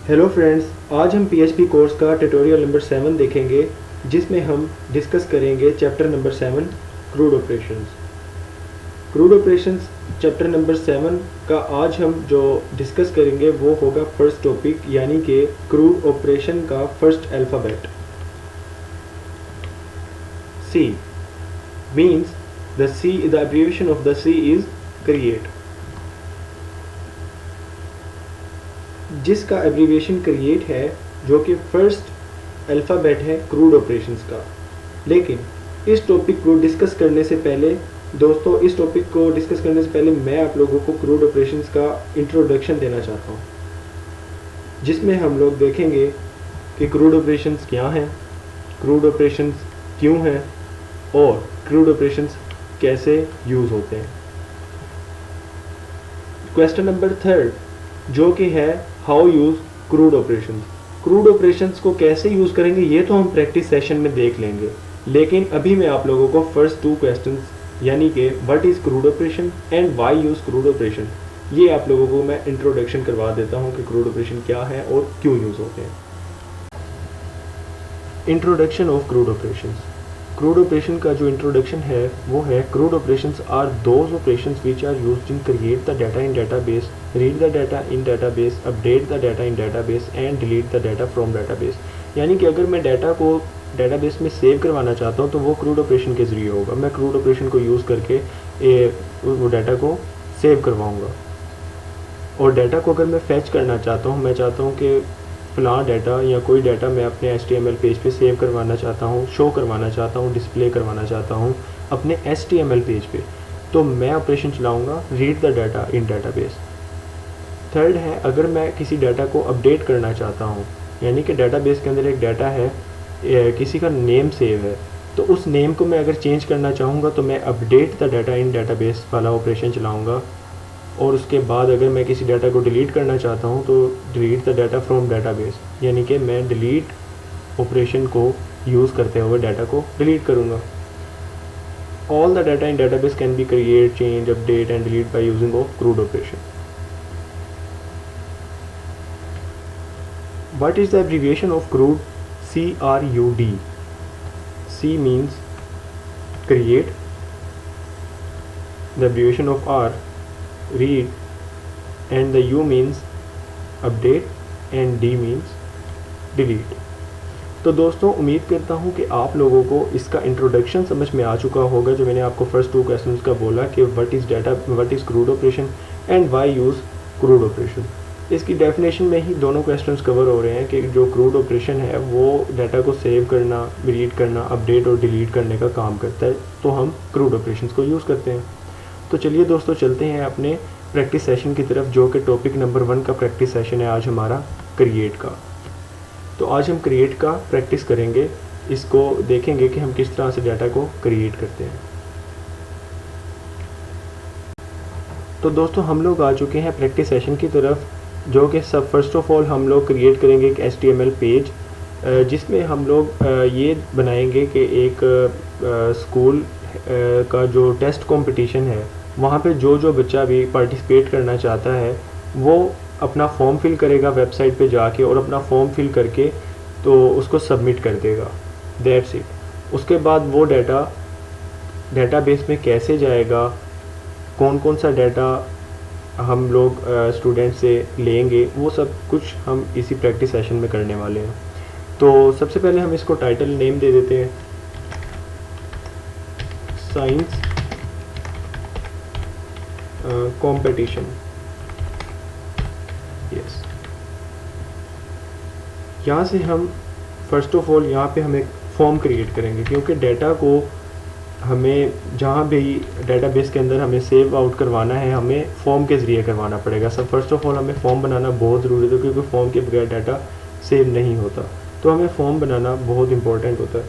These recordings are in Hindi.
हेलो फ्रेंड्स, आज हम पीएचपी कोर्स का ट्यूटोरियल नंबर 7 देखेंगे, जिसमें हम डिस्कस करेंगे chapter number 7 crude operations. Crude operations chapter number 7 का आज हम जो डिस्कस करेंगे वो होगा फर्स्ट टॉपिक, यानी कि क्रूड ऑपरेशन का first alphabet. C means the abbreviation of the C is create, जिसका एब्रीविएशन क्रिएट है, जो कि फर्स्ट अल्फ़ाबेट है क्रूड ऑपरेशंस का। लेकिन इस टॉपिक को डिस्कस करने से पहले मैं आप लोगों को क्रूड ऑपरेशंस का इंट्रोडक्शन देना चाहता हूँ, जिसमें हम लोग देखेंगे कि क्रूड ऑपरेशंस क्या हैं, क्रूड ऑपरेशंस क्यों हैं और क्रूड ऑपरेशंस कैसे यूज़ होते हैं। क्वेश्चन नंबर 3 जो कि है how use crude operations. Crude operations को कैसे यूज़ करेंगे ये तो हम प्रैक्टिस सेशन में देख लेंगे, लेकिन अभी मैं आप लोगों को फर्स्ट 2 क्वेश्चंस, यानी कि what is crude operation and why use crude operation, ये आप लोगों को मैं इंट्रोडक्शन करवा देता हूँ कि क्रूड ऑपरेशन क्या है और क्यों यूज़ होते हैं। Introduction of CRUD operations. CRUD operation का जो इंट्रोडक्शन है वो है, CRUD operations are those operations which are used in create the data in database, read the data in database, update the data in database and delete the data from database. यानी कि अगर मैं डाटा को डाटाबेस में सेव करवाना चाहता हूँ तो वो क्रूड ऑपरेशन के ज़रिए होगा। मैं क्रूड ऑपरेशन को यूज़ करके वो डाटा को सेव करवाऊँगा। और डाटा को अगर मैं फैच करना चाहता हूँ, मैं चाहता हूँ कि फ़लाँ डाटा या कोई डाटा मैं अपने HTML पेज पे सेव करवाना चाहता हूँ, शो करवाना चाहता हूँ, डिस्प्ले करवाना चाहता हूँ अपने HTML पेज पे, तो मैं ऑपरेशन चलाऊँगा read the data in database. Third है, अगर मैं किसी डाटा को अपडेट करना चाहता हूँ, यानी कि डाटाबेस के अंदर एक डाटा है, किसी का नेम सेव है, तो उस नेम को मैं अगर चेंज करना चाहूँगा तो मैं update the data in database वाला ऑपरेशन चलाऊँगा। और उसके बाद अगर मैं किसी डाटा को डिलीट करना चाहता हूँ तो delete the data from database, यानी कि मैं डिलीट ऑपरेशन को यूज़ करते हुए डाटा को डिलीट करूँगा। All the data in database can be create, change, update and delete by using of crude operation. What is the abbreviation of crude? CRUD। C means create, the abbreviation of R read, and the U means update and D means delete। तो दोस्तों, उम्मीद करता हूँ कि आप लोगों को इसका इंट्रोडक्शन समझ में आ चुका होगा, जो मैंने आपको फर्स्ट 2 क्वेश्चंस का बोला कि what is crude operation and why use crude operation. इसकी डेफिनेशन में ही दोनों क्वेश्चंस कवर हो रहे हैं कि जो क्रूड ऑपरेशन है वो डाटा को सेव करना, रीड करना, अपडेट और डिलीट करने का काम करता है, तो हम क्रूड ऑपरेशंस को यूज़ करते हैं। तो चलिए दोस्तों, चलते हैं अपने प्रैक्टिस सेशन की तरफ, जो कि टॉपिक नंबर 1 का प्रैक्टिस सेशन है आज हमारा, क्रिएट का। तो आज हम क्रिएट का प्रैक्टिस करेंगे, इसको देखेंगे कि हम किस तरह से डाटा को क्रिएट करते हैं। तो दोस्तों, हम लोग आ चुके हैं प्रैक्टिस सेशन की तरफ, जो कि सब फर्स्ट ऑफ ऑल हम लोग क्रिएट करेंगे एक HTML पेज, जिसमें हम लोग ये बनाएंगे कि एक स्कूल का जो टेस्ट कंपटीशन है, वहाँ पे जो बच्चा भी पार्टिसिपेट करना चाहता है वो अपना फॉर्म फिल करेगा वेबसाइट पे जाके, और अपना फॉर्म फिल करके तो उसको सबमिट कर देगा। That's it. उसके बाद वो डाटाबेस में कैसे जाएगा, कौन कौन सा डाटा हम लोग स्टूडेंट से लेंगे, वो सब कुछ हम इसी प्रैक्टिस सेशन में करने वाले हैं। तो सबसे पहले हम इसको टाइटल नेम दे देते हैं, साइंस कंपटीशन। यस। यहाँ से हम फर्स्ट ऑफ ऑल यहाँ पे हम एक फॉर्म क्रिएट करेंगे, क्योंकि डाटा को हमें जहाँ भी डाटाबेस के अंदर हमें सेव आउट करवाना है, हमें फॉर्म के ज़रिए करवाना पड़ेगा। सब फर्स्ट ऑफ ऑल हमें फॉर्म बनाना बहुत ज़रूरी है, क्योंकि फॉर्म के बगैर डाटा सेव नहीं होता, तो हमें फॉर्म बनाना बहुत इंपॉर्टेंट होता है।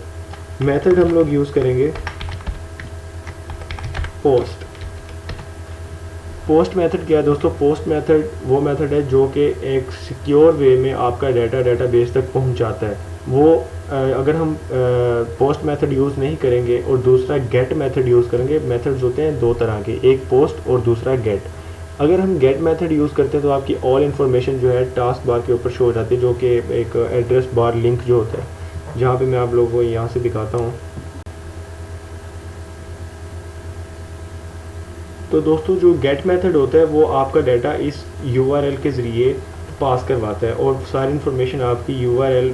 मेथड हम लोग यूज़ करेंगे पोस्ट मेथड। क्या है दोस्तों? पोस्ट मेथड वो मेथड है जो कि एक सिक्योर वे में आपका डाटा डाटाबेस तक पहुंचाता है। वो अगर हम पोस्ट मेथड यूज़ नहीं करेंगे और दूसरा गेट मेथड यूज़ करेंगे, मेथड्स होते हैं 2 तरह के, एक पोस्ट और दूसरा गेट। अगर हम गेट मेथड यूज़ करते हैं तो आपकी ऑल इन्फॉर्मेशन जो है टास्क बार के ऊपर शो हो जाती है, जो कि एक एड्रेस बार लिंक जो होता है, जहाँ पे मैं आप लोगों को यहाँ से दिखाता हूँ। तो दोस्तों जो गेट मेथड होता है वो आपका डाटा इस URL के ज़रिए पास करवाता है और सारी इन्फॉर्मेशन आपकी URL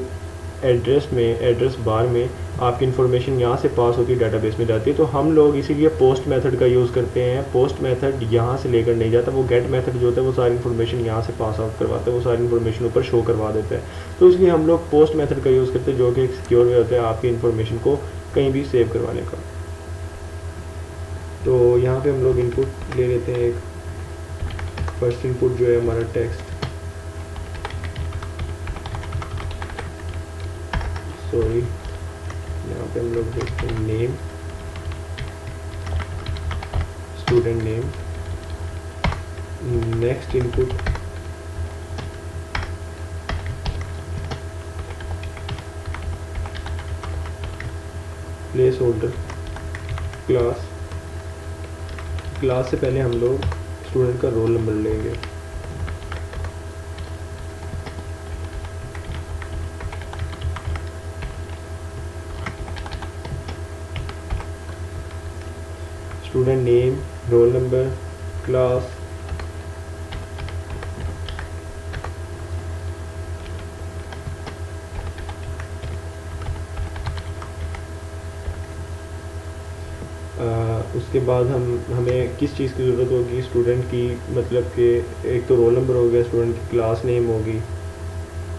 एड्रेस में, एड्रेस बार में आपकी इन्फॉर्मेशन यहाँ से पास होती है, डाटाबेस में जाती है। तो हम लोग इसीलिए पोस्ट मेथड का यूज़ करते हैं। पोस्ट मेथड यहाँ से लेकर नहीं जाता, वो गेट मेथड जो होता है वो सारी इन्फॉर्मेशन यहाँ से पास आउट करवाता है, वो सारी इन्फॉर्मेशन ऊपर शो करवा देता है। तो इसलिए हम लोग पोस्ट मेथड का यूज़ करते हैं, जो कि एक सिक्योर वे होता है आपकी इन्फॉर्मेशन को कहीं भी सेव करवाने का। तो यहाँ पे हम लोग इनपुट ले लेते हैं। एक फर्स्ट इनपुट जो है हमारा टेक्स्ट, सॉरी यहाँ पे हम लोग देखते हैं name, student name. Next input place holder class. Class से पहले हम लोग स्टूडेंट का रोल नंबर लेंगे। Student name, roll number, class, उसके बाद हमें किस चीज़ की ज़रूरत होगी स्टूडेंट की, मतलब कि एक तो रोल नंबर हो गया, स्टूडेंट की क्लास नेम होगी,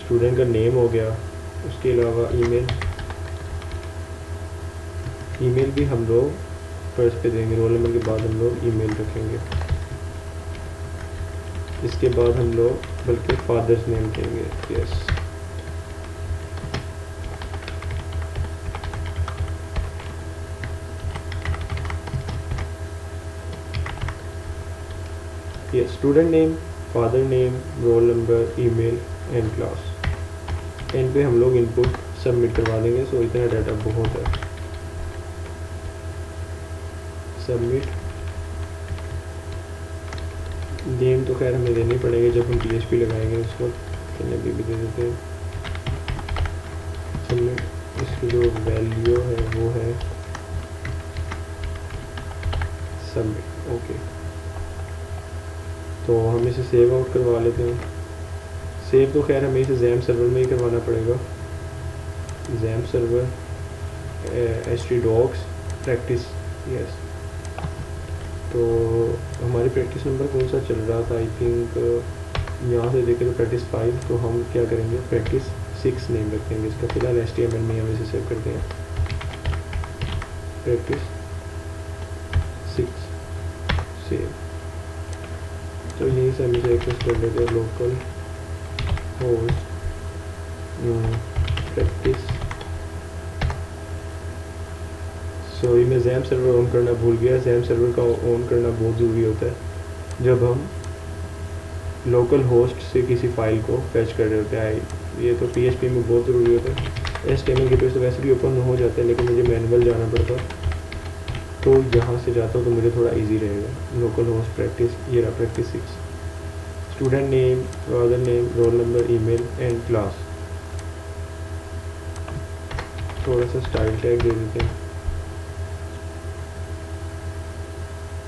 स्टूडेंट का नेम हो गया, उसके अलावा ईमेल भी हम लोग फर्स्ट पे देंगे। रोल नंबर के बाद हम लोग ईमेल रखेंगे। इसके बाद हम लोग बल्कि फादर्स नेम देंगे, यस। ये student name, father name, role number, email and class. And पे हम लोग इनपुट सबमिट करवा देंगे। सो इतना डाटा बहुत है। सबमिट। नेम तो खैर हमें देनी पड़ेगी जब हम PHP लगाएंगे उसको, अभी भी दे देते हैं। सबमिट। इसकी जो वैल्यू है वो है सबमिट। ओके, तो हम इसे सेव आउट करवा लेते हैं। सेव तो खैर हमें इसे XAMPP सर्वर में ही करवाना पड़ेगा। XAMPP server htdocs practice, yes. तो हमारी प्रैक्टिस नंबर कौन सा चल रहा था, आई थिंक यहाँ से देखें तो प्रैक्टिस 5। तो हम क्या करेंगे, प्रैक्टिस 6 नेम रखेंगे इसका। फिलहाल HTML में हम इसे सेव करते हैं, प्रैक्टिस 6 सेव। तो यहीं से हम इसे एक्सेस कर लेते हैं, लोकल होस्ट प्रैक्टिस। सॉरी मैं XAMPP सर्वर ऑन करना भूल गया। XAMPP सर्वर का ऑन करना बहुत ज़रूरी होता है जब हम लोकल होस्ट से किसी फ़ाइल को फैच कर रहे होते हैं। ये तो PHP में बहुत ज़रूरी होता है। HTML के पेज तो वैसे भी ओपन हो जाता है, लेकिन मुझे मैनुअल जाना पड़ता, तो यहाँ से जाता हूँ तो मुझे थोड़ा इजी रहेगा। लोकल होस्ट प्रैक्टिस, ये रहा practice 6। Student name, father name, role number, email and class. थोड़ा सा स्टाइल टैग दे देते हैं।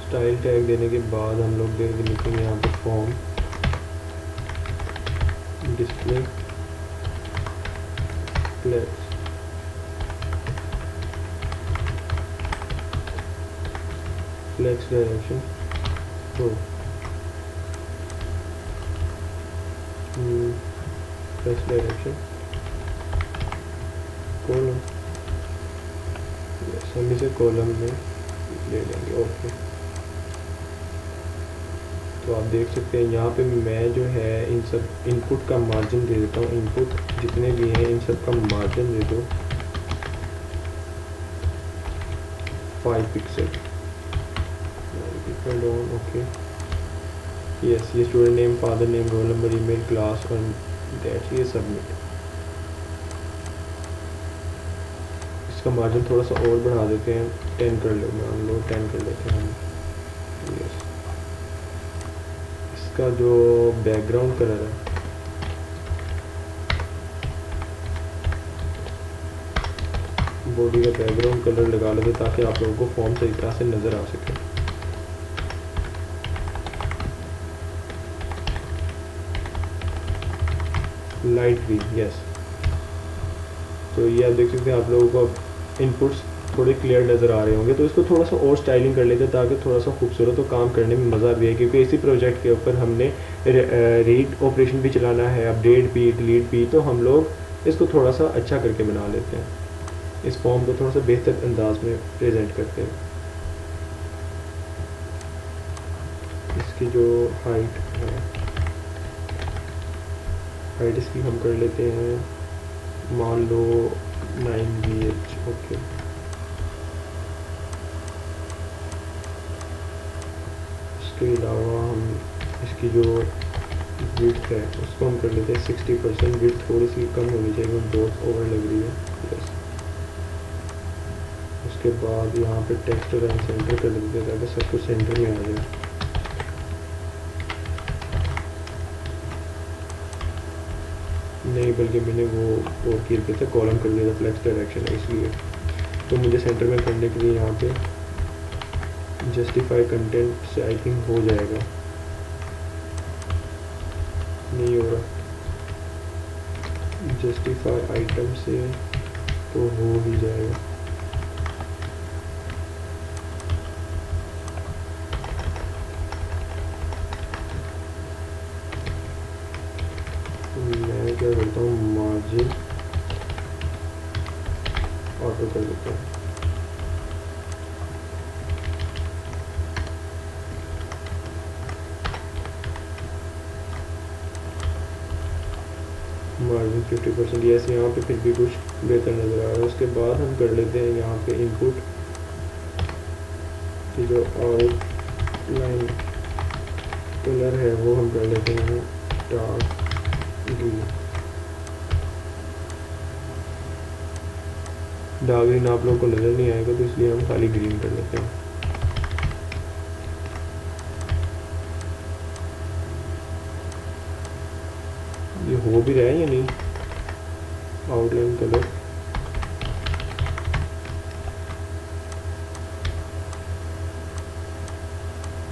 स्टाइल टैग देने के बाद हम लोग लिखेंगे यहाँ पे form display flex. Flex direction तो फ्लेक्स डायरेक्शन कॉलम, हम इसे कॉलम में ले लेंगे। ओके, तो आप देख सकते हैं यहाँ पे मैं जो है इन सब इनपुट का मार्जिन दे देता हूँ। इनपुट जितने भी हैं इन सब का मार्जिन दे दो 5 पिक्सल। ओके, यस, ये student name, father name, role number, email, class और दैट्स ये सबमिट। इसका मार्जिन थोड़ा सा और बढ़ा देते हैं, 10 कर लो, मान लो 10 कर लेते हैं हम। यस, इसका जो बैकग्राउंड कलर है बॉडी का बैकग्राउंड कलर लगा लेते ताकि आप लोगों को फॉर्म सही तरह से नज़र आ सके। Light green, yes. तो ये आप देख सकते हैं, आप लोगों को इनपुट्स थोड़े क्लियर नज़र आ रहे होंगे। तो इसको थोड़ा सा और स्टाइलिंग कर लेते हैं ताकि थोड़ा सा खूबसूरत और काम करने में मज़ा भी है, क्योंकि इसी प्रोजेक्ट के ऊपर हमने रीड ऑपरेशन भी चलाना है, अपडेट भी, डिलीट भी। तो हम लोग इसको थोड़ा सा अच्छा करके बना लेते हैं, इस फॉर्म को थोड़ा सा बेहतर अंदाज में प्रेजेंट करते हैं। इसकी जो हाइट है, हाइट इसकी हम कर लेते हैं, मान लो 9 ओके। इसके अलावा हम इसकी जो विड्थ है उसको हम कर लेते हैं 60%। विड्थ थोड़ी सी कम होनी चाहिए, बहुत ओवर लग रही है। यस। उसके बाद यहाँ पे टेक्स्ट लाइन सेंटर कर देते हैं ताकि सब कुछ सेंटर में आ जाए। नहीं, बल्कि मैंने वो और किए थे, कॉलम कर दिया था, फ्लेक्स डायरेक्शन है इसलिए। तो मुझे सेंटर में करने के लिए यहाँ पे जस्टिफाई कंटेंट से आई थिंक हो जाएगा। नहीं हो रहा, जस्टिफाई आइटम से तो हो ही जाएगा। मैं क्या करता हूँ, मार्जिन ऑटो कर देता हूँ। Margin 50%, yes. यहाँ पे फिर भी कुछ बेहतर नज़र आ रहा है। उसके बाद हम कर लेते हैं यहाँ पे इनपुट की जो आउटलाइन कलर है वो हम कर लेते हैं डार्क ग्रीन। डार्क ग्रीन आप लोगों को नज़र नहीं आएगा, तो इसलिए हम खाली ग्रीन कर लेते हैं। ये हो भी रहा है या नहीं, आउटलाइन कलर।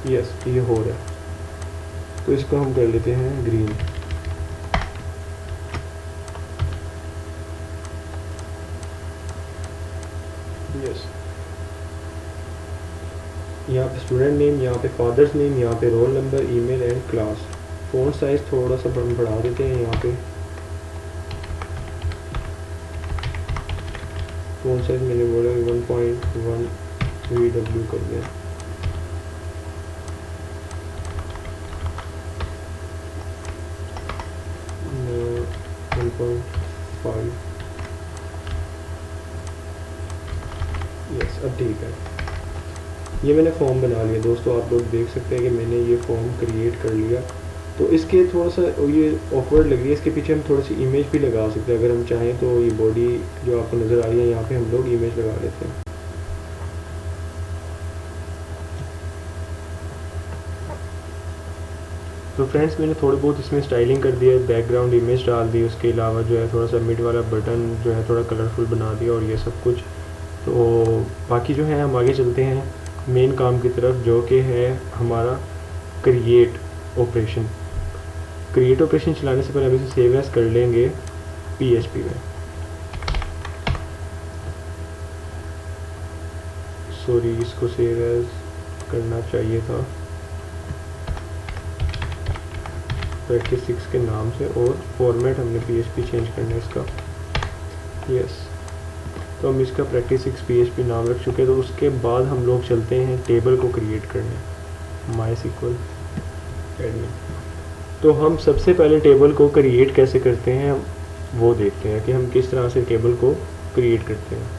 यस, ये हो रहा है। तो इसको हम कर लेते हैं ग्रीन। यस। यहाँ पे स्टूडेंट नेम, यहाँ पे फादर्स नेम, यहाँ पे role number, email and class. Font size थोड़ा सा बढ़ा देते हैं। यहाँ पे फ़ॉन्ट साइज़ मैंने बोला 1.1 VW कर दें। न 1.5। यस, अब ठीक है। ये मैंने फॉर्म बना लिया दोस्तों, आप लोग देख सकते हैं कि मैंने ये फॉर्म क्रिएट कर लिया। तो इसके थोड़ा सा ये ऑकवर्ड लग रही है, इसके पीछे हम थोड़ी सी इमेज भी लगा सकते हैं अगर हम चाहें। तो ये बॉडी जो आपको नज़र आ रही है, यहाँ पे हम लोग इमेज लगा लेते हैं। तो फ्रेंड्स, मैंने थोड़ी बहुत इसमें स्टाइलिंग कर दिया है, बैकग्राउंड इमेज डाल दी, उसके अलावा जो है थोड़ा सा मिड वाला बटन जो है थोड़ा कलरफुल बना दिया और ये सब कुछ। तो बाकी जो है हम आगे चलते हैं मेन काम की तरफ, जो कि है हमारा क्रिएट ऑपरेशन। क्रिएट ऑपरेशन चलाने से पहले हम इसे सेव एज कर लेंगे PHP में। सॉरी, इसको सेव एज करना चाहिए था प्रैक्टिस 6 के नाम से, और फॉर्मेट हमने PHP चेंज करना है इसका। यस, तो हम इसका प्रैक्टिस 6 PHP नाम रख चुके हैं। तो उसके बाद हम लोग चलते हैं टेबल को क्रिएट करने, MySQL एडमिन। तो हम सबसे पहले टेबल को क्रिएट कैसे करते हैं वो देखते हैं कि हम किस तरह से टेबल को क्रिएट करते हैं।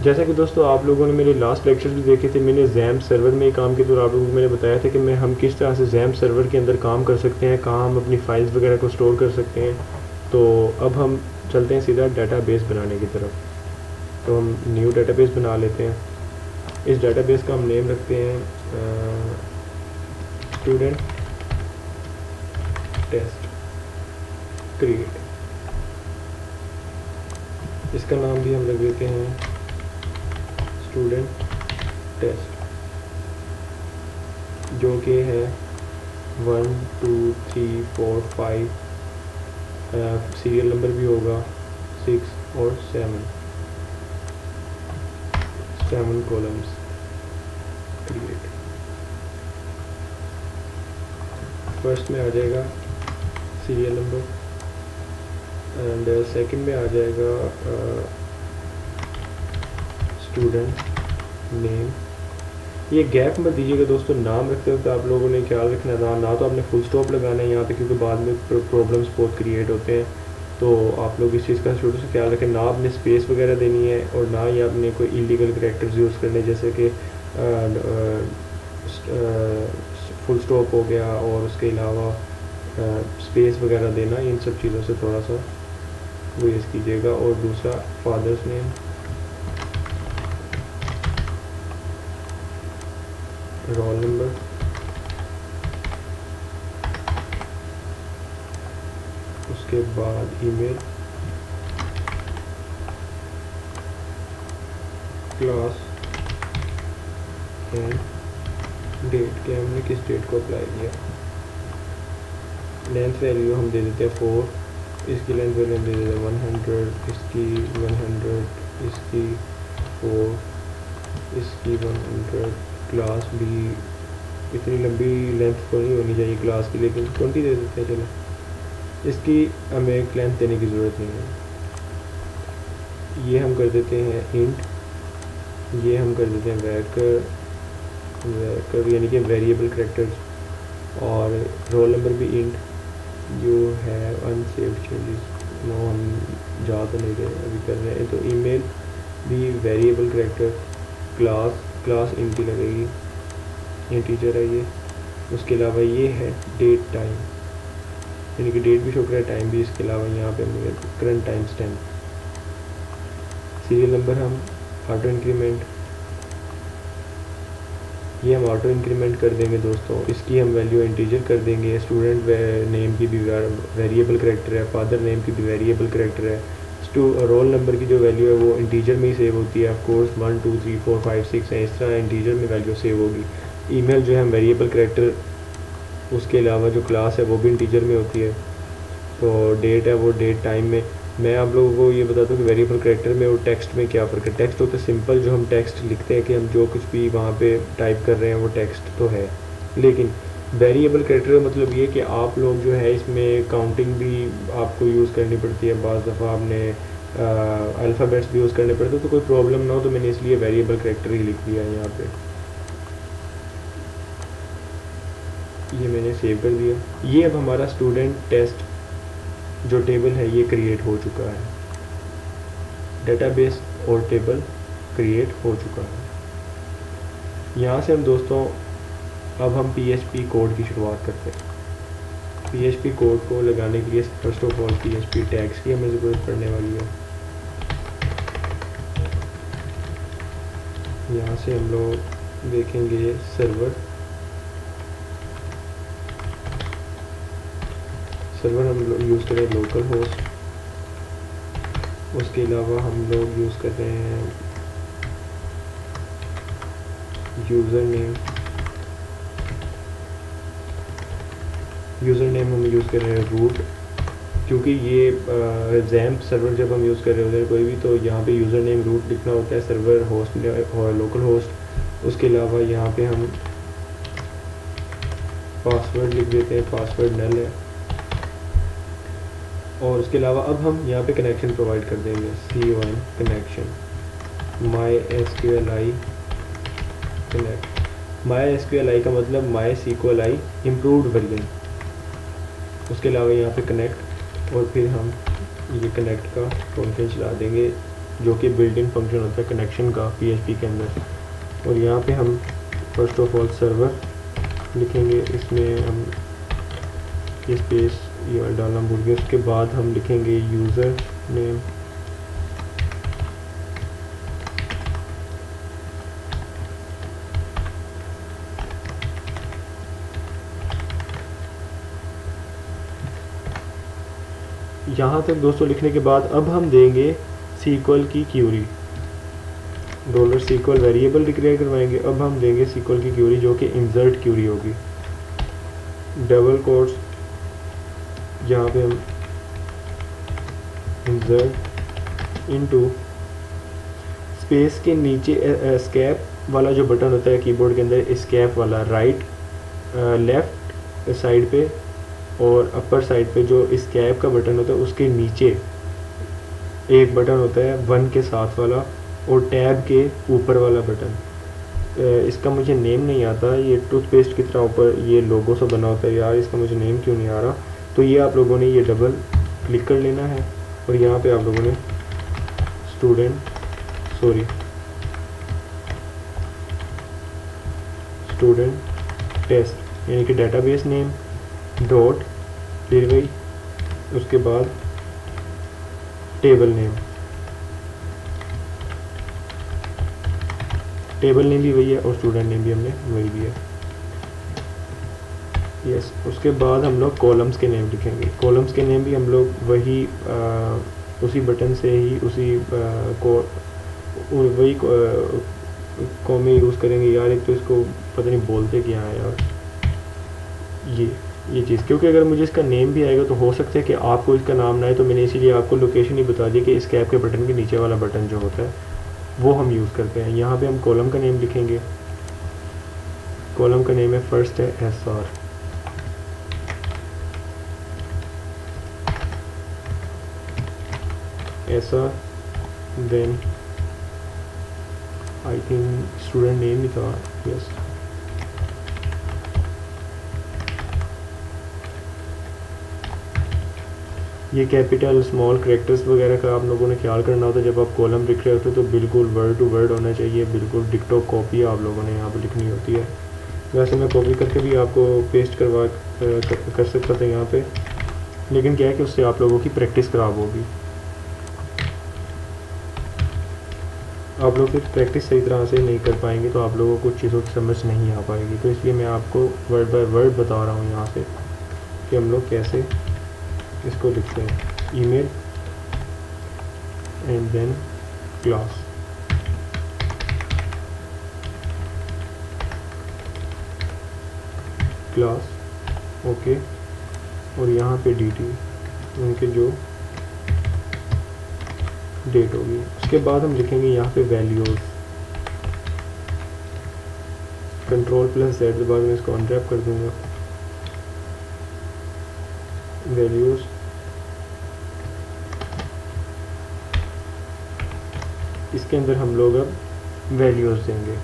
जैसा कि दोस्तों आप लोगों ने मेरे लास्ट लेक्चर्स भी देखे थे, मैंने XAMPP सर्वर में ही काम किया। तो आप लोगों को मैंने बताया था कि हम किस तरह से XAMPP सर्वर के अंदर काम कर सकते हैं, कहाँ हम अपनी फाइल्स वगैरह को स्टोर कर सकते हैं। तो अब हम चलते हैं सीधा डेटाबेस बनाने की तरफ। तो हम न्यू डेटाबेस बना लेते हैं। इस डेटाबेस का हम नेम रखते हैं स्टूडेंट टेस्ट क्रिएट। इसका नाम भी हम रख देते हैं स्टूडेंट टेस्ट, जो कि है 1 2 3 4 5, सीरियल नंबर भी होगा 6 और 7 कॉलम्स क्रिएट। फर्स्ट में आ जाएगा सीरियल नंबर एंड सेकंड में आ जाएगा स्टूडेंट नेम। ये गैप मत दीजिएगा दोस्तों, नाम रखते वक्त आप लोगों ने ख्याल रखना ना तो आपने फुल स्टॉप लगाना है यहाँ पे, क्योंकि बाद में प्रॉब्लम्स बहुत क्रिएट होते हैं। तो आप लोग इस चीज़ का शुरू से ख्याल रखें, ना आपने स्पेस वगैरह देनी है और ना ही आपने कोई इलीगल करैक्टर्स यूज़ करने, जैसे कि फुल स्टॉप हो गया और उसके अलावा स्पेस वगैरह देना। इन सब चीज़ों से थोड़ा सा गुरेज कीजिएगा। और दूसरा फादर्स नेम, रोल नंबर, उसके बाद ईमेल, क्लास एंड डेट कि हमने किस डेट को अप्लाई किया। लेंथ वैल्यू हम दे देते हैं 4, इसकी लेंथ वैल्यू हम दे देते हैं 100, इसकी 100, इसकी 4, इसकी 100। क्लास भी इतनी लंबी लेंथ तो नहीं होनी चाहिए क्लास की, लेकिन 20 दे देते हैं। चलो, इसकी हमें एक लेंथ देने की ज़रूरत नहीं है। ये हम कर देते हैं इंट, ये हम कर देते हैं वैकर यानी कि वेरिएबल करैक्टर्स, और रोल नंबर भी इंट, जो है अनसेव्ड चेंजेस नो हम जा तो नहीं रहे अभी कर रहे हैं। तो ईमेल भी वेरिएबल करैक्टर, क्लास इंट ही लगेगी, इंटीजर है ये। उसके अलावा ये है डेट टाइम, यानी कि डेट भी शो कर रहा है, टाइम भी। इसके अलावा यहाँ पे हमें current time stamp. Serial number हम ऑटो इंक्रीमेंट, ये हम ऑटो इंक्रीमेंट कर देंगे दोस्तों। इसकी हम वैल्यू इंटीजर कर देंगे। स्टूडेंट नेम की भी वेरिएबल करैक्टर है, फादर नेम की भी वेरिएबल करैक्टर है। रोल नंबर की जो वैल्यू है वो इंटीजर में ही सेव होती है। ऑफ कोर्स 1 2 3 4 5 6 है, इस तरह इंटीजर में वैल्यू सेव होगी। ईमेल जो है वेरिएबल करैक्टर, उसके अलावा जो क्लास है वो भी इंटीजर में होती है। तो डेट है वो डेट टाइम में। मैं आप लोगों को ये बताता हूँ कि वेरिएबल करैक्टर में और टेक्स्ट में क्या फ़र्क है। टेक्स्ट होता है सिंपल, जो हम टेक्स्ट लिखते हैं कि हम जो कुछ भी वहाँ पे टाइप कर रहे हैं वो टेक्स्ट तो है। लेकिन वेरिएबल करैक्टर का मतलब ये कि आप लोग जो है इसमें काउंटिंग भी आपको यूज़ करनी पड़ती है, बाज़ दफ़ा आपने अल्फ़ाबेट्स भी यूज़ करने पड़ते हैं। तो कोई प्रॉब्लम ना हो तो मैंने इसलिए वेरिएबल करैक्टर ही लिख दिया है यहाँ पे। ये मैंने सेव कर दिया। ये अब हमारा स्टूडेंट टेस्ट जो टेबल है ये क्रिएट हो चुका है। डेटाबेस और टेबल क्रिएट हो चुका है। यहाँ से हम दोस्तों अब हम PHP कोड की शुरुआत करते हैं। PHP कोड को लगाने के लिए first of all PHP tags की हमें ज़रूरत पड़ने वाली है। यहाँ से हम लोग देखेंगे सर्वर हम लोग यूज़ करें लोकल होस्ट। उसके अलावा हम लोग यूज़ कर रहे हैं यूज़र नेम हम यूज़ कर रहे हैं रूट, क्योंकि ये XAMPP सर्वर जब हम यूज़ कर रहे होते हैं कोई भी, तो यहाँ पे यूज़र नेम रूट लिखना होता है, सर्वर होस्ट और लोकल होस्ट। उसके अलावा यहाँ पे हम पासवर्ड लिख देते हैं, पासवर्ड नल है। और उसके अलावा अब हम यहाँ पे कनेक्शन प्रोवाइड कर देंगे, C1 connection MySQLi connect. MySQLi का मतलब MySQLi इम्प्रूव्ड वर्जन। उसके अलावा यहाँ पे कनेक्ट, और फिर हम ये कनेक्ट का फंक्शन चला देंगे, जो कि बिल्ट इन फंक्शन होता है कनेक्शन का PHP के अंदर। और यहाँ पे हम फर्स्ट ऑफ ऑल सर्वर लिखेंगे, इसमें हम ये स्पेस डालना भूल गए। उसके बाद हम लिखेंगे यूज़र नेम, यहाँ तक दोस्तों लिखने के बाद अब हम देंगे सीक्वल की क्यूरी, $SQL वेरिएबल डिक्लेयर करवाएंगे। अब हम देंगे SQL की क्यूरी जो कि इंसर्ट क्यूरी होगी, डबल कोट्स, यहाँ पे हम इंसर्ट इनटू स्पेस के नीचे एस्केप वाला जो बटन होता है कीबोर्ड के अंदर, एस्केप वाला राइट लेफ्ट साइड पे और अपर साइड पे जो एस्केप का बटन होता है उसके नीचे एक बटन होता है 1 के साथ वाला और टैब के ऊपर वाला बटन। इसका मुझे नेम नहीं आता, ये टूथपेस्ट की तरह ऊपर ये लोगो सा बना होता है यार, इसका मुझे नेम क्यों नहीं आ रहा। तो ये आप लोगों ने ये डबल क्लिक कर लेना है और यहाँ पे आप लोगों ने स्टूडेंट टेस्ट यानी कि डेटाबेस नेम डॉट, फिर वही उसके बाद टेबल नेम भी वही है और स्टूडेंट नेम भी हमने वही दिया। यस, उसके बाद हम लोग कॉलम्स के नेम लिखेंगे। कॉलम्स के नेम भी हम लोग वही उसी बटन से ही उसी वही कॉमे यूज़ करेंगे यार। एक तो इसको पता नहीं बोलते क्या है यार ये चीज़, क्योंकि अगर मुझे इसका नेम भी आएगा तो हो सकता है कि आपको इसका नाम ना आए, तो मैंने इसीलिए आपको लोकेशन ही बता दी कि इस कैप के बटन के नीचे वाला बटन जो होता है वो हम यूज़ करते हैं। यहाँ पे हम कॉलम का नेम लिखेंगे। कॉलम का नेम है, फर्स्ट है SR, then I think student name ही था, यस। ये कैपिटल स्मॉल कैरेक्टर्स वगैरह का आप लोगों ने ख्याल करना होता है जब आप कॉलम लिख रहे होते हो, तो बिल्कुल वर्ड टू वर्ड होना चाहिए, बिल्कुल डिक्टो कॉपी आप लोगों ने यहाँ पे लिखनी होती है। वैसे मैं कॉपी करके भी आपको पेस्ट करवा कर सकता था यहाँ पे, लेकिन क्या है कि उससे आप लोगों की प्रैक्टिस ख़राब होगी, आप लोग फिर प्रैक्टिस सही तरह से नहीं कर पाएंगे, तो आप लोगों को चीज़ों की समझ नहीं आ पाएगी। तो इसलिए मैं आपको वर्ड बाय वर्ड बता रहा हूँ यहाँ से कि हम लोग कैसे इसको लिखते हैं। Email and then class, okay, और यहाँ पे DT उनके जो डेट होगी। उसके बाद हम लिखेंगे यहाँ पे वैल्यूज़, Ctrl+Z के बाद मैं इसको अनरैप कर दूँगा। वैल्यूज़, इसके अंदर हम लोग अब वैल्यूज़ देंगे।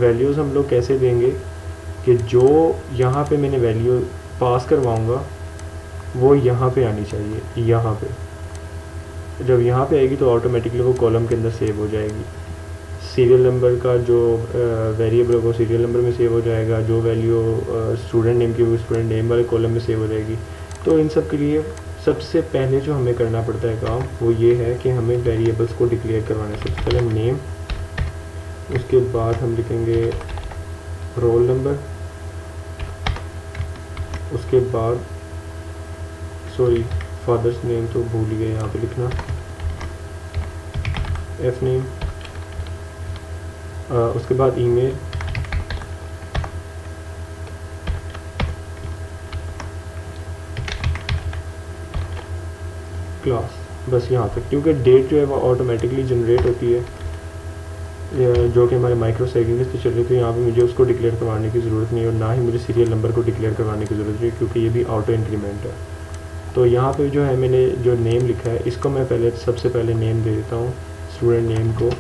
वैल्यूज़ हम लोग कैसे देंगे कि जो यहाँ पे मैंने वैल्यू पास करवाऊँगा वो यहाँ पे आनी चाहिए। यहाँ पे जब यहाँ पे आएगी तो ऑटोमेटिकली वो कॉलम के अंदर सेव हो जाएगी। सीरियल नंबर का जो वेरिएबल होगा सीरियल नंबर में सेव हो जाएगा, जो वैल्यू स्टूडेंट नेम की वो स्टूडेंट नेम वाले कॉलम में सेव हो जाएगी। तो इन सब के लिए सबसे पहले जो हमें करना पड़ता है काम वो ये है कि हमें वेरिएबल्स को डिक्लेयर करवाना है। सबसे पहले नेम, उसके बाद हम लिखेंगे रोल नंबर, उसके बाद फादर्स नेम तो भूल ही गए यहाँ पे लिखना, F नेम, उसके बाद ईमेल, क्लास, बस यहाँ तक। क्योंकि डेट जो है वो ऑटोमेटिकली जनरेट होती है जो कि हमारे माइक्रो सेकेंड्स पे चल रही थी। यहाँ पे मुझे उसको डिक्लेयर करवाने की ज़रूरत नहीं है और ना ही मुझे सीरियल नंबर को डिक्लेयर करवाने की ज़रूरत है, क्योंकि ये भी ऑटो इंक्रीमेंट है। तो यहाँ पे जो है मैंने जो नेम लिखा है इसको मैं सबसे पहले नेम दे देता हूँ। स्टूडेंट नेम को,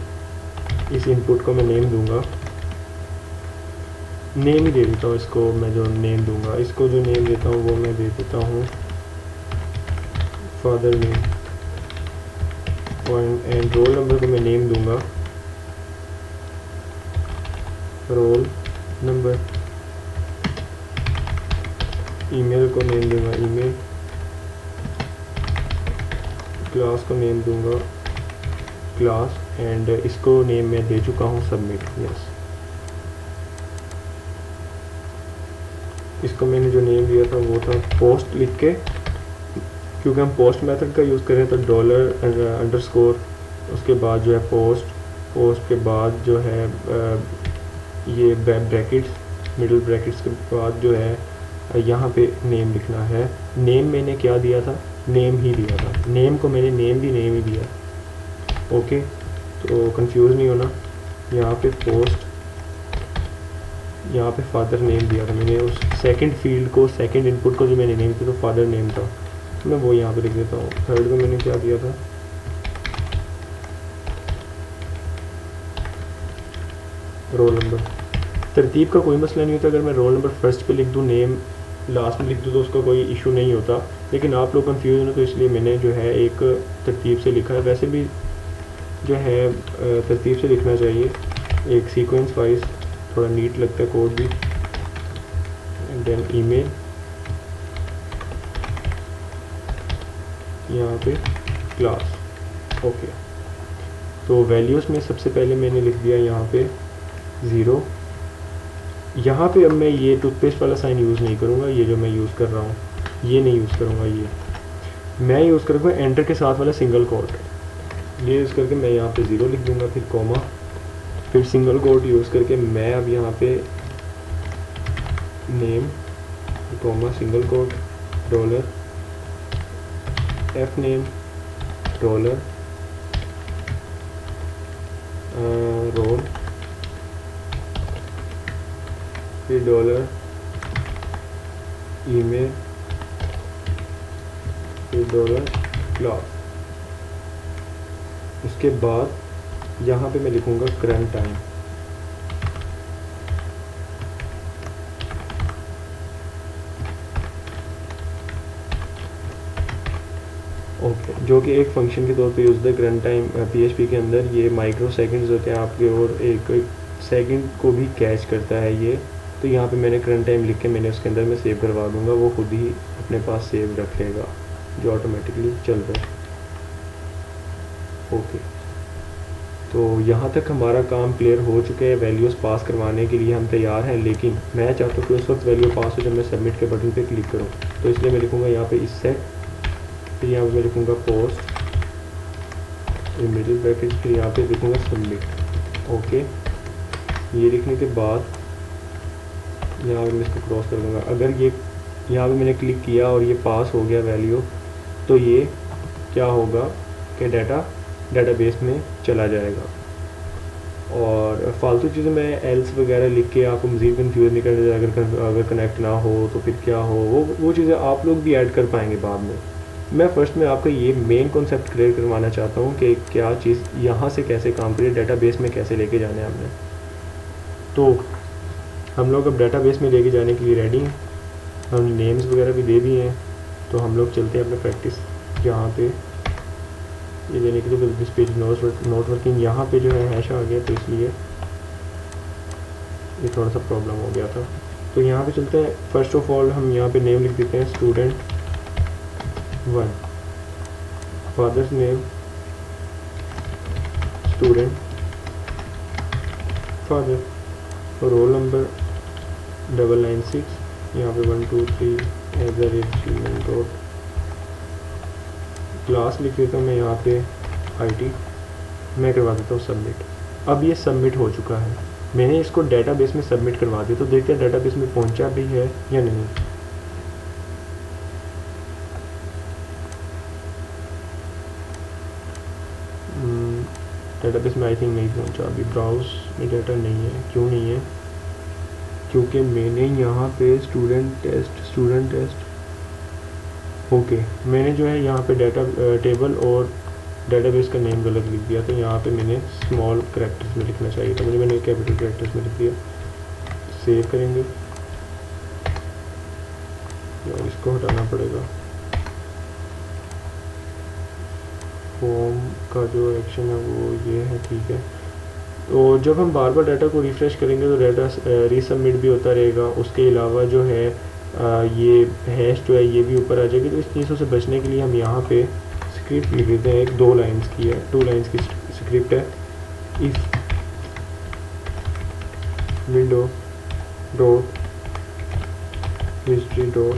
इस इनपुट को मैं नेम दूँगा, नेम ही दे देता हूँ इसको। मैं जो नेम दूँगा इसको जो नेम देता हूँ वो मैं दे देता हूँ father name, and roll number को मैं नेम दूँगा रोल नंबर, ईमेल को नेम दूँगा ईमेल, क्लास को नेम दूंगा क्लास एंड इसको नेम मैं दे चुका हूँ सबमिट। यस, इसको मैंने जो नेम दिया था वो था पोस्ट लिख के, क्योंकि हम पोस्ट मेथड का यूज़ करें तो $_ उसके बाद जो है पोस्ट के बाद जो है ये ब्रैकेट्स मिडिल ब्रैकेट्स के बाद जो है यहाँ पे नेम लिखना है। नेम मैंने क्या दिया था, नेम ही दिया था, नेम को मैंने नेम ही दिया। ओके, तो कंफ्यूज नहीं होना। यहाँ पे पोस्ट, यहाँ पे फादर नेम दिया था मैंने, उस सेकंड फील्ड को, सेकंड इनपुट को जो मैंने नेम किया तो फादर नेम था, तो मैं वो यहाँ पे लिख देता हूँ। थर्ड को मैंने क्या दिया था, रोल नंबर। तरतीब का कोई मसला नहीं होता, अगर मैं रोल नंबर फर्स्ट पे लिख दूँ, नेम लास्ट में लिख दूँ तो उसका कोई इशू नहीं होता, लेकिन आप लोग कंफ्यूज हो तो इसलिए मैंने जो है एक तरतीब से लिखा है। वैसे भी जो है तरतीब से लिखना चाहिए, एक सीक्वेंस वाइज थोड़ा नीट लगता है कोड भी। एंड देन ईमेल, यहाँ पे क्लास। ओके, तो वैल्यूज़ में सबसे पहले मैंने लिख दिया यहाँ पे 0। यहाँ पे अब मैं ये टूथपेस्ट वाला साइन यूज़ नहीं करूँगा, ये जो मैं यूज़ कर रहा हूँ ये नहीं यूज़ करूँगा, ये मैं यूज़ करूँगा एंटर के साथ वाला सिंगल कोट। ये यूज़ करके मैं यहाँ पे 0 लिख दूँगा, फिर कॉमा, फिर सिंगल कोट यूज़ करके मैं अब यहाँ पे name comma single quote dollar F name dollar roll, फिर डॉलर ईमेल, फिर डॉलर क्लास। उसके बाद यहाँ पे मैं लिखूँगा करंट टाइम। ओके, जो कि एक फंक्शन के तौर पे यूज़ है करंट टाइम PHP के अंदर। ये माइक्रो सेकंड्स होते हैं आपके, और एक सेकंड को भी कैच करता है ये। तो यहाँ पे मैंने करंट टाइम लिख के मैंने उसके अंदर मैं सेव करवा दूँगा, वो खुद ही अपने पास सेव रख लेगा जो ऑटोमेटिकली चल रहा है। ओके, तो यहाँ तक हमारा काम क्लियर हो चुका है। वैल्यूज़ पास करवाने के लिए हम तैयार हैं, लेकिन मैं चाहता हूँ कि उस वक्त वैल्यू पास हो जब मैं सबमिट के बटन पे क्लिक करूँ। तो इसलिए मैं लिखूँगा यहाँ पे इस सेट, फिर यहाँ पे मैं लिखूँगा पोस्ट, मिडिल ब्रैकेट, फिर यहाँ पे लिखूँगा सबमिट। ओके, ये लिखने के बाद यहाँ पे मैं इसको क्रॉस कर दूँगा। अगर ये यहाँ पे मैंने क्लिक किया और ये पास हो गया वैल्यू, तो ये क्या होगा कि डेटाबेस में चला जाएगा। और फालतू चीज़ें मैं एल्स वगैरह लिख के आपको मज़ीद कंफ्यूज नहीं करने, अगर कनेक्ट ना हो तो फिर क्या हो, वो चीज़ें आप लोग भी ऐड कर पाएंगे बाद में। मैं फ़र्स्ट में आपको ये मेन कॉन्सेप्ट क्लियर करवाना चाहता हूँ कि क्या चीज़ यहाँ से कैसे काम करे, डेटाबेस में कैसे लेके जाने हैं हमने। तो हम लोग अब डेटाबेस में लेके जाने के लिए रेडी हैं, हम नेम्स वगैरह भी दे दिए हैं। तो हम लोग चलते हैं अपने प्रैक्टिस यहाँ पे ये देने के लिए। दिस पेज नॉट वर्किंग, यहाँ पे जो है हैश आ गया, तो इसलिए ये थोड़ा सा प्रॉब्लम हो गया था। तो यहाँ पे चलते हैं। फर्स्ट ऑफ ऑल हम यहाँ पे नेम लिख देते हैं student 1, father's name student father, roll number 996, यहाँ पे 123@gmail.com। क्लास लिख देता हूँ मैं यहाँ पे IT, मैं करवा देता हूँ सबमिट। अब ये सबमिट हो चुका है, मैंने इसको डेटाबेस में सबमिट करवा दिया। तो देखते हैं डेटाबेस में पहुँचा भी है या नहीं। डेटाबेस में आई थिंक नहीं पहुँचा अभी। ब्राउज में डाटा नहीं है, क्यों नहीं है? क्योंकि मैंने यहाँ पे स्टूडेंट टेस्ट ओके, मैंने जो है यहाँ पे डाटा टेबल और डेटाबेस का नेम गलत लिख दिया। तो यहाँ पे मैंने स्मॉल कैरेक्टर्स में लिखना चाहिए था, मैंने कैपिटल कैरेक्टर्स में लिख दिया। सेव करेंगे, और इसको हटाना पड़ेगा। फॉर्म का जो एक्शन है वो ये है, ठीक है। तो जब हम बार बार डाटा को रिफ़्रेश करेंगे तो डाटा रीसबमिट भी होता रहेगा। उसके अलावा जो है ये हैश जो है ये भी ऊपर आ जाएगी। तो इस चीज़ों से बचने के लिए हम यहाँ पे स्क्रिप्ट लिख देते हैं, एक 2 लाइन्स की है, 2 लाइन्स की स्क्रिप्ट है। If window dot history dot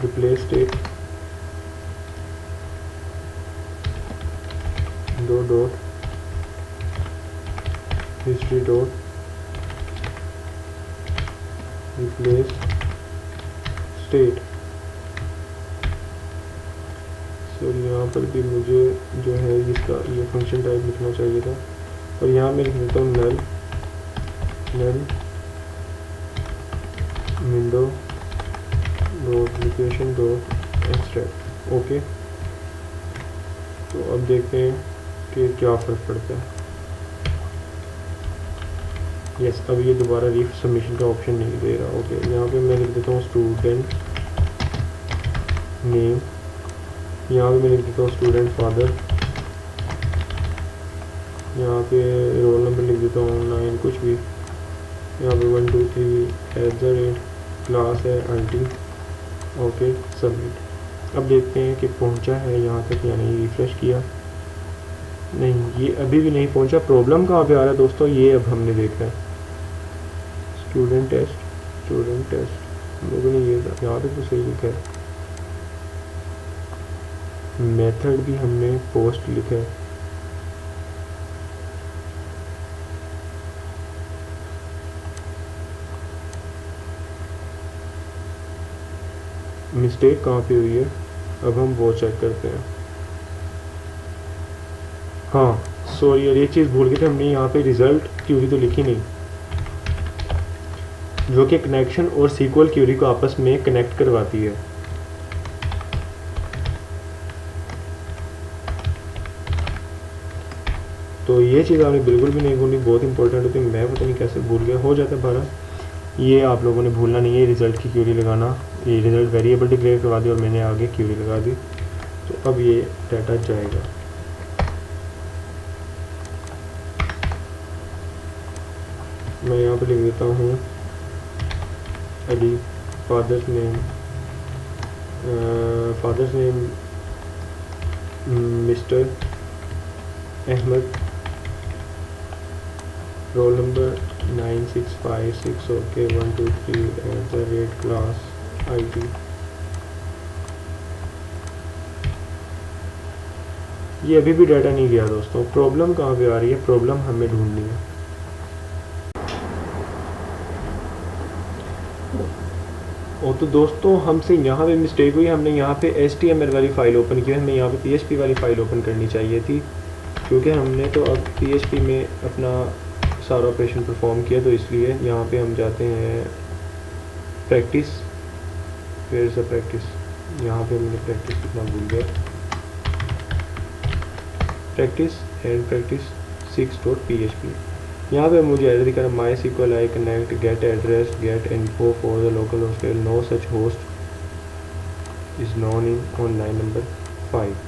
replace state dot history dot replace state. So यहाँ पर भी मुझे जो है इसका ये फंक्शन टाइप लिखना चाहिए था, और यहाँ मैं लिख देता हूँ null window dot location dot extract. Okay, तो अब देखते हैं कि क्या फ़र्क पड़ता है। यस, अब ये दोबारा रीफ सबमिशन का ऑप्शन नहीं दे रहा। ओके, यहाँ पे मैं लिख देता हूँ स्टूडेंट नेम, यहाँ पे मैं लिख देता हूँ स्टूडेंट फादर, यहाँ पे रोल नंबर लिख देता हूँ 9 कुछ भी, यहाँ पे 1 2 3 क्लास है IT। Okay, submit. अब देखते हैं कि पहुँचा है यहाँ तक या नहीं। रिफ़्रेश किया, नहीं, ये अभी भी नहीं पहुँचा। प्रॉब्लम कहाँ पे आ रहा है दोस्तों, ये अब हमने देखना है। स्टूडेंट टेस्ट हम लोगों ने ये यहाँ पे तो सही लिखा है। मेथड भी हमने पोस्ट लिखा है। मिस्टेक कहाँ पे हुई है, अब हम वो चेक करते हैं। हाँ सॉरी यार, ये चीज़ भूल गए थे, हमने यहाँ पे रिज़ल्ट क्यूरी तो लिखी नहीं, जो कि कनेक्शन और सीक्वल क्यूरी को आपस में कनेक्ट करवाती है। तो ये चीज़ आपने बिल्कुल भी नहीं भूलनी, बहुत इंपॉर्टेंट होती है। मैं पता नहीं कैसे भूल गया, हो जाता है बारा। ये आप लोगों ने भूलना नहीं है, रिज़ल्ट की क्यूरी लगाना। ये रिज़ल्ट वेरिएबल डिक्लेयर करवा दी और मैंने आगे क्यूरी लगा दी, तो अब ये डाटा जाएगा। मैं यहाँ पे लिख देता हूँ Ali father's name mister Ahmad, roll number 9656 okay 123 class IT। ये अभी भी डाटा नहीं गया दोस्तों। प्रॉब्लम कहाँ पे आ रही है, प्रॉब्लम हमें ढूंढनी है। और तो दोस्तों हमसे यहाँ पे मिस्टेक हुई, हमने यहाँ पे HTML वाली फ़ाइल ओपन की, हमें यहाँ पे PHP वाली फ़ाइल ओपन करनी चाहिए थी, क्योंकि हमने तो अब PHP में अपना सारा ऑपरेशन परफॉर्म किया। तो इसलिए यहाँ पे हम जाते हैं practice, where is the practice, यहाँ पे हमने प्रैक्टिस कितना भूल गया, प्रैक्टिस एंड प्रैक्टिस 6.php। यहाँ पे मुझे एरर दिखा रहा है MySQL I connect get address get info for the local hostel, no such host is known in on line number 5।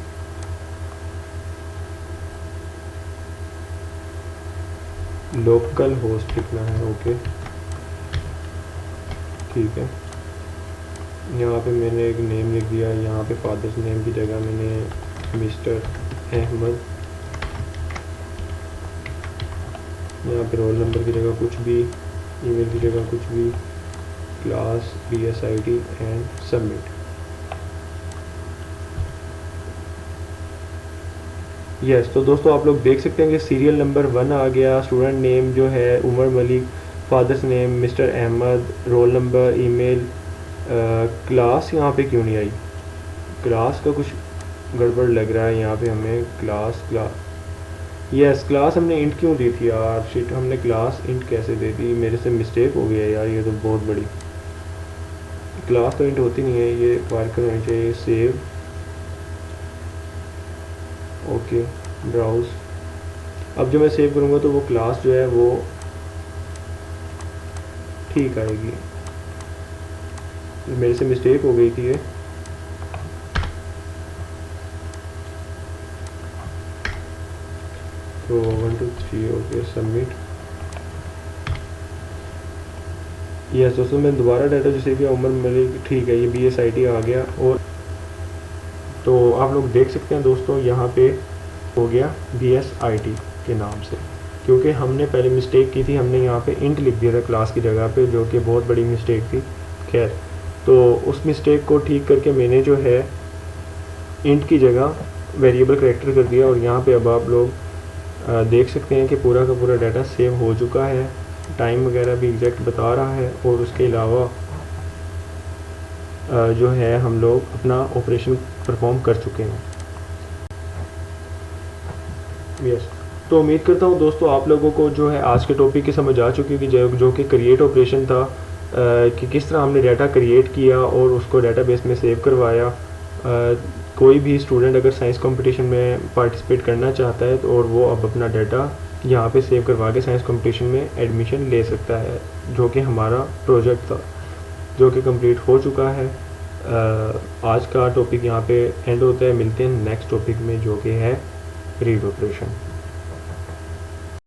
Local host लिखना है। ओके ठीक है, यहाँ पे मैंने एक नेम लिख दिया, यहाँ पे फादर्स नेम की जगह मैंने मिस्टर अहमद, यहाँ पे रोल नंबर की जगह कुछ भी, ईमेल की जगह कुछ भी, class BSID and submit. Yes तो दोस्तों आप लोग देख सकते हैं कि सीरियल नंबर 1 आ गया, स्टूडेंट नेम जो है Umar Malik, father's name mister Ahmad, roll number, email, class यहाँ पे क्यों नहीं आई, क्लास का कुछ गड़बड़ लग रहा है यहाँ पे हमें। क्लास यस क्लास हमने इंट क्यों दी थी यार, शिट, हमने क्लास इंट कैसे दे दी, मेरे से मिस्टेक हो गया यार, ये तो बहुत बड़ी। क्लास तो इंट होती नहीं है, ये वर्कर होनी चाहिए। Save, okay browse. अब जो मैं सेव करूँगा तो वो क्लास जो है वो ठीक आएगी, मेरे से मिस्टेक हो गई थी ये। तो 1 2 3 ओके सबमिट। यस दोस्तों मैं दोबारा डाटा जैसे कि उमर मलिक, ठीक है, ये BSID आ गया। और तो आप लोग देख सकते हैं दोस्तों यहाँ पे हो गया BSIT के नाम से, क्योंकि हमने पहले मिस्टेक की थी, हमने यहाँ पे इंट लिख दिया था क्लास की जगह पे, जो कि बहुत बड़ी मिस्टेक थी। खैर, तो उस मिस्टेक को ठीक करके मैंने जो है इंट की जगह वेरिएबल करेक्टर कर दिया, और यहाँ पे अब आप लोग देख सकते हैं कि पूरा का पूरा डाटा सेव हो चुका है, टाइम वगैरह भी एग्जैक्ट बता रहा है, और उसके अलावा जो है हम लोग अपना ऑपरेशन परफॉर्म कर चुके हैं। यस, तो उम्मीद करता हूँ दोस्तों आप लोगों को जो है आज के टॉपिक की समझ आ चुकी होगी, जो कि क्रिएट ऑपरेशन था, कि किस तरह हमने डाटा क्रिएट किया और उसको डाटाबेस में सेव करवाया। कोई भी स्टूडेंट अगर साइंस कंपटीशन में पार्टिसिपेट करना चाहता है तो और वो अब अपना डाटा यहाँ पे सेव करवा के साइंस कंपटीशन में एडमिशन ले सकता है, जो कि हमारा प्रोजेक्ट था, जो कि कंप्लीट हो चुका है। आज का टॉपिक यहाँ पे एंड होता है। मिलते हैं नेक्स्ट टॉपिक में, जो कि है रीड ऑपरेशन।